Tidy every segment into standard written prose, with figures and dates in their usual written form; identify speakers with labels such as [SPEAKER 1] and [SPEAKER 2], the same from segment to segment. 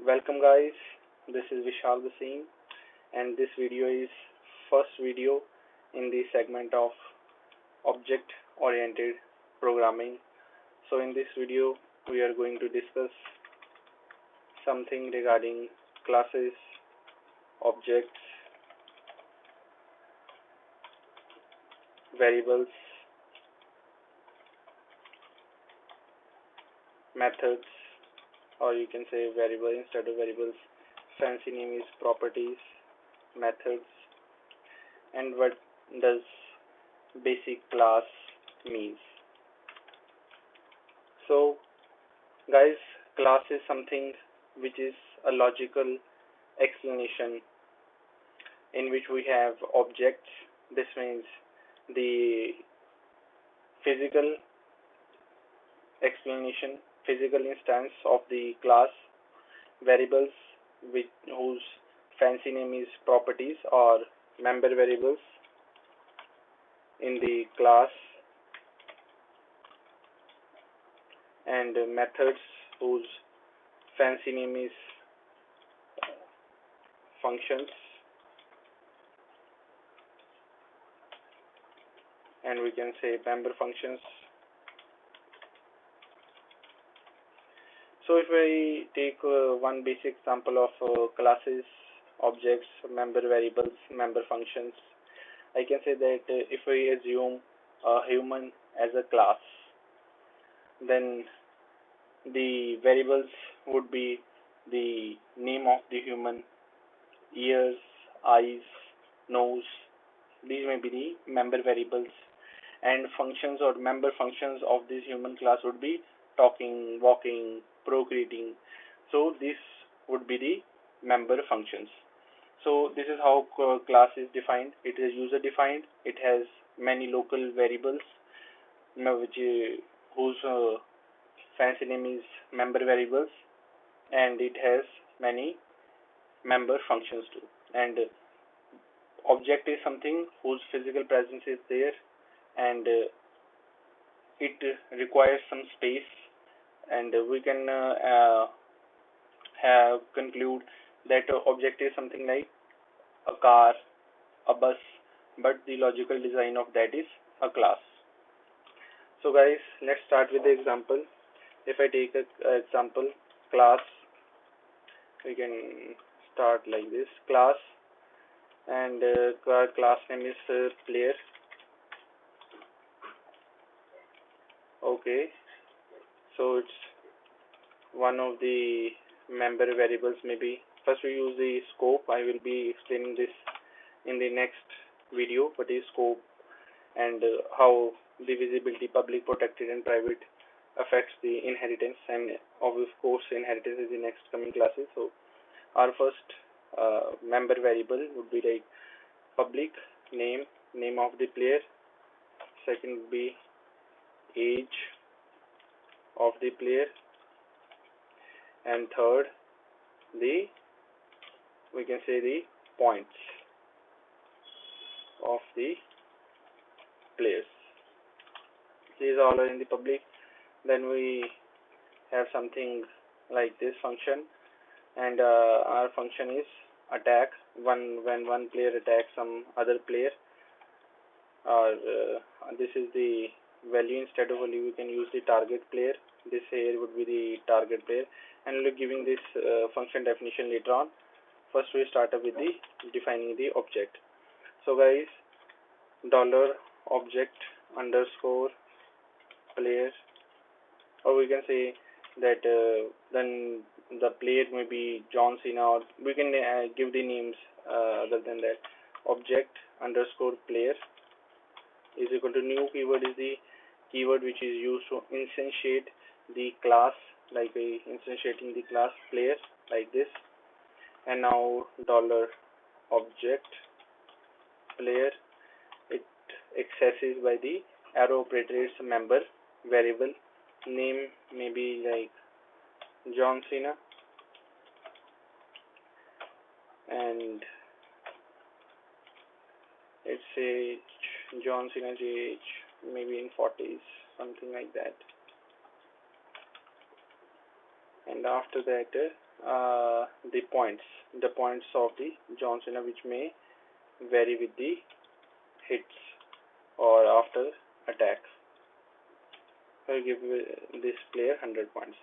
[SPEAKER 1] Welcome guys, this is Vishal Basim and this video is first video in the segment of object oriented programming. So in this video we are going to discuss something regarding classes, objects, variables, methods, or you can say variable instead of variables. Fancy name is properties, methods, and what does basic class means. So guys, class is something which is a logical explanation in which we have objects. This means the physical explanation, physical instance of the class, variables whose fancy name is properties or member variables in the class, and methods whose fancy name is functions, and we can say member functions. So if I take one basic example of classes, objects, member variables, member functions, I can say that if we assume a human as a class, then the variables would be the name of the human, ears, eyes, nose. These may be the member variables, and functions or member functions of this human class would be talking, walking, procreating. So this would be the member functions. So this is how class is defined. It is user defined. It has many local variables, which whose fancy name is member variables, and it has many member functions too. And object is something whose physical presence is there, and it requires some space, and we can have conclude that object is something like a car, a bus, but the logical design of that is a class. So guys, let's start with the example. If I take a example class, we can start like this class, and class name is player. Okay, so it's one of the member variables. Maybe first we use the scope. I will be explaining this in the next video. What is scope, and how the visibility, public, protected, and private affects the inheritance, and of course inheritance is the next coming classes. So our first member variable would be like public, name of the player. Second would be age of the player, and third the we can say the points of the players. These all are in the public. Then we have something like this function, and our function is attack. When one player attacks some other player, or this is the value. Instead of value, we can use the target player. This here would be the target player, and we'll be giving this function definition later on. First we start up with the defining the object. So guys, dollar object underscore player, or we can say that then the player may be John Cena, or we can give the names other than that. Object underscore player is equal to new keyword is the keyword which is used to instantiate the class, like instantiating the class player like this. And now dollar object player, it accesses by the arrow operator its member variable. Name may be like John Cena, and it's a John Cena age maybe in 40s, something like that. And after that the points of the John Cena, which may vary with the hits or after attack. We'll give this player 100 points.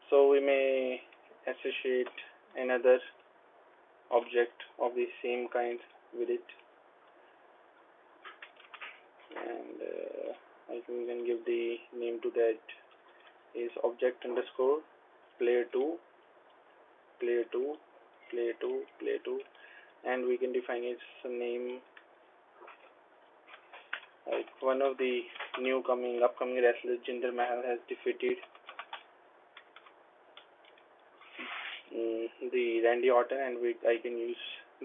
[SPEAKER 1] So we may associate another object of the same kind with it, and I think we can give the name to that is object underscore player 2, player 2, player 2, player 2, and we can define its name like one of the upcoming wrestlers, Jinder Mahal, has defeated the Randy Orton, and I can use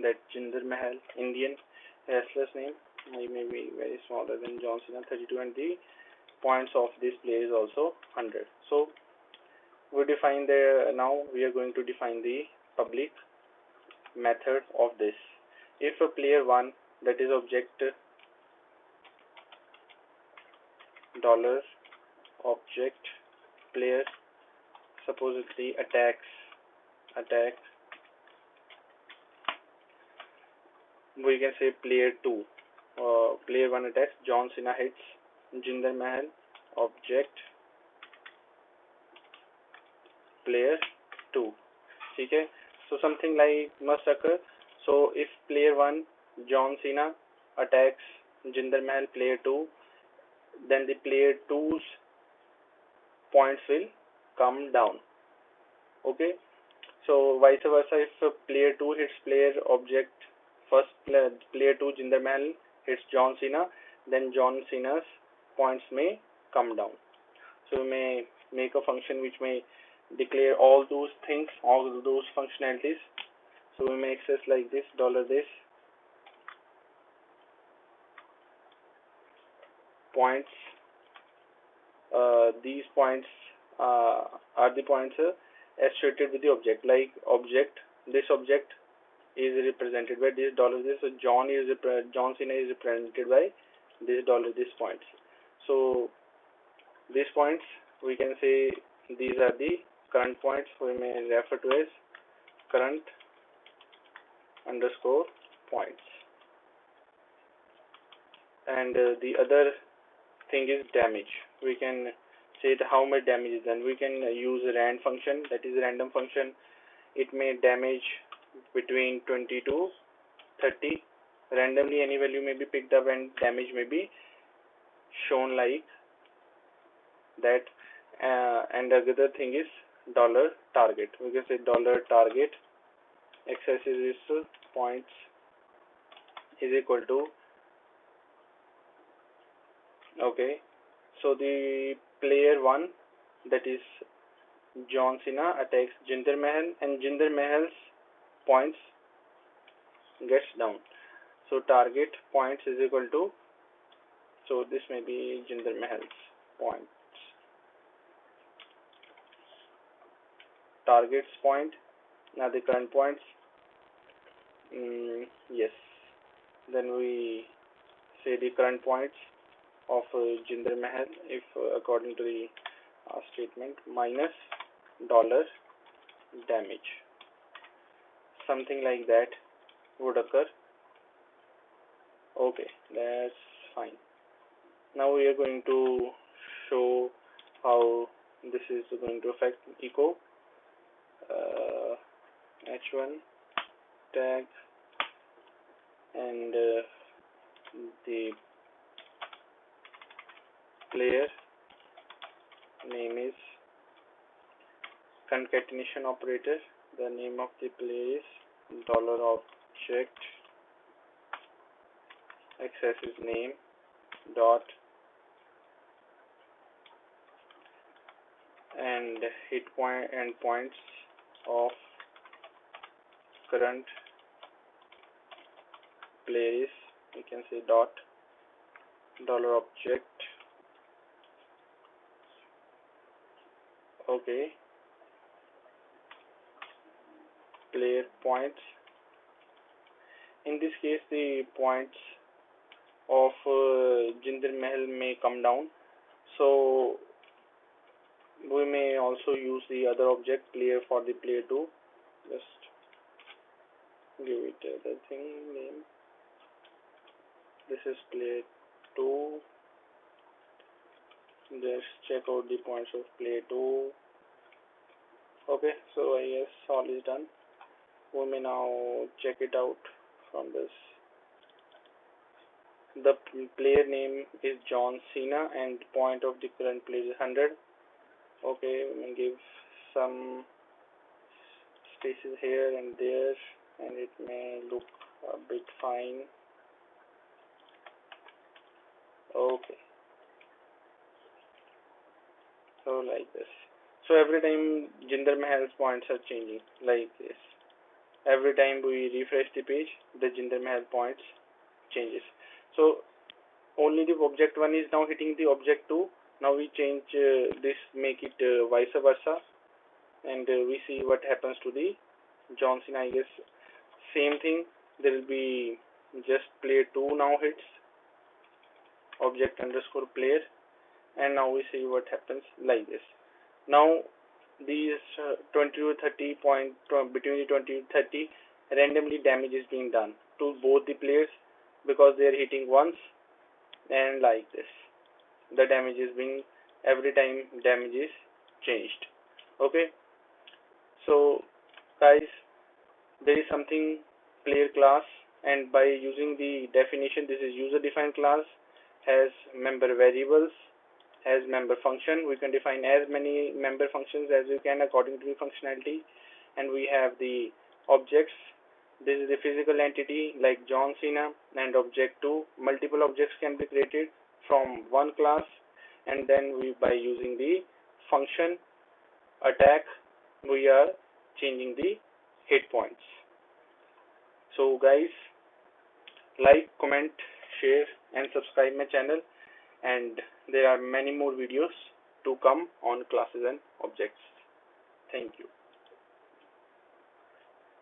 [SPEAKER 1] that Jinder Mahal Indian wrestler's name. I may be very smaller than John Cena, 32, and the points of this player is also 100. So we define now we are going to define the public method of this. If a player 1, that is object dollar object player, supposedly attack, we can say player 2, player 1 attacks, John Cena hits Jinder Mahal, object player 2. Okay, so something like must occur. So if player 1 John Cena attacks Jinder Mahal, player 2, then the player 2's points will come down. Okay, so vice versa, if player 2 hits player object first, player 2 Jinder Mahal hits John Cena, then John Cena's points may come down. So we may make a function which may declare all those things, all those functionalities. So we may access like this, $this points. These points are the points associated with the object. Like this object is represented by this $this. So John Cena is represented by this $this points. So these points we can say these are the current points. We may refer to as current underscore points. And the other thing is damage. We can say how much damage is done. We can use a rand function, that is random function. It may damage between 20 to 30. Randomly any value may be picked up and damage may be shown like that. And the other thing is $target. We can say $target excess points is equal to, okay, so the player 1, that is John Cena, attacks Jinder Mahal, and Jinder Mahal's points gets down. So target points is equal to, so this may be Jinder Mahal's points. Target's point, now the current points, yes. Then we say the current points of Jinder Mahal, if according to the statement, minus $damage. Something like that would occur. Okay, that's fine. Now we are going to show how this is going to affect echo. H1 tag, and the player name is concatenation operator. The name of the player is $object access is name dot and hit point and points of current player is, we can say $object. Okay, player points. In this case, the points of Jinder Mahal may come down. So We may also use the other object player for the player 2. Just give it the thing name. This is player 2. Just check out the points of player 2. Okay, so I guess all is done. We may now check it out from this. The player name is John Cena and point of the current player is 100. Okay, we may give some spaces here and there, and it may look a bit fine. Okay, so like this. So every time Jinder Mahal's points are changing like this. Every time we refresh the page, the Jinder Mahal points changes. So only the object 1 is now hitting the object 2. Now we change this, make it vice versa, and we see what happens to the John Cena. I guess same thing. There will be just player 2 now hits object underscore player, and now we see what happens like this. Now these 20 to 30 point between the 20 to 30 randomly damage is being done to both the players because they are hitting once, and like this the damage is being every time damage is changed. Okay, so guys, there is something player class, and by using the definition, this is user defined class, has member variables, has member function. We can define as many member functions as we can according to the functionality, and we have the objects. This is the physical entity like John Cena, and object 2. Multiple objects can be created from one class, and then we, by using the function attack, we are changing the hit points. So guys, like, comment, share and subscribe my channel, and there are many more videos to come on classes and objects. Thank you.